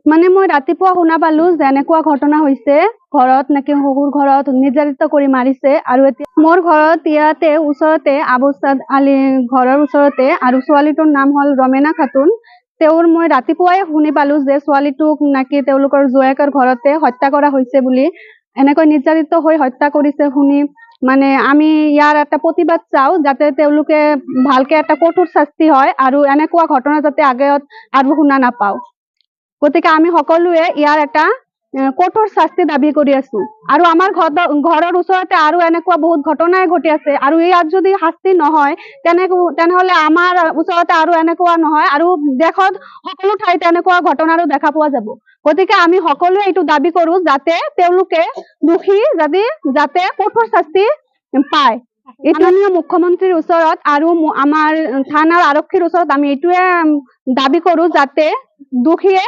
মানে মই ৰাতিপুৱা শুনা পালো যে এনেকুৱা ঘটনা হৈছে, ঘৰত নাকি শহুৰ ঘৰত নিৰ্যাতিত কৰি মাৰিছে। আৰু এতিয়া মোৰ ঘৰত ইয়াতে ওচৰতে আবুচাদ আলী ঘৰৰ ওচৰতে, আৰু ছোৱালীটোৰ নাম হ'ল ৰমেনা খাতুন। মই ৰাতিপুৱাই শুনি পালো যে ছোৱালীটোক নাকি তেওঁলোকৰ জোঁৱায়েকৰ ঘৰতে হত্যা কৰা হৈছে বুলি, এনেকৈ নিৰ্যাতিত হৈ হত্যা কৰিছে শুনি মানে আমি ইয়াৰ এটা প্ৰতিবাদ চাওঁ, যাতে তেওঁলোকে ভালকে এটা কঠোৰ শাস্তি হয় আৰু এনেকুৱা ঘটনা যাতে আগত আৰু শুনা নাপাওঁ। গতিকে আমি সকলোৱে ইয়াৰ এটা কঠোৰ শাস্তি দাবী কৰি আছো। আৰু আমাৰ ঘৰৰ ওচৰতে আৰু এনেকুৱা বহুত ঘটনাই ঘটি আছে, আৰু ইয়াত যদি শাস্তি নহয় তেনেহলে আমাৰ ওচৰতে আৰু এনেকুৱা নহয়, আৰু দেশত সকলো ঠাইতে এনেকুৱা ঘটনাৰো দেখা পোৱা যাব। গতিকে আমি সকলোৱে এইটো দাবী কৰো যাতে তেওঁলোকে দোষী যাতে কঠোৰ শাস্তি পায়। মাননীয় মুখ্যমন্ত্ৰীৰ ওচৰত আৰু আমাৰ থানাৰ আৰক্ষীৰ ওচৰত আমি এইটোৱে দাবী কৰো যাতে দোষীয়ে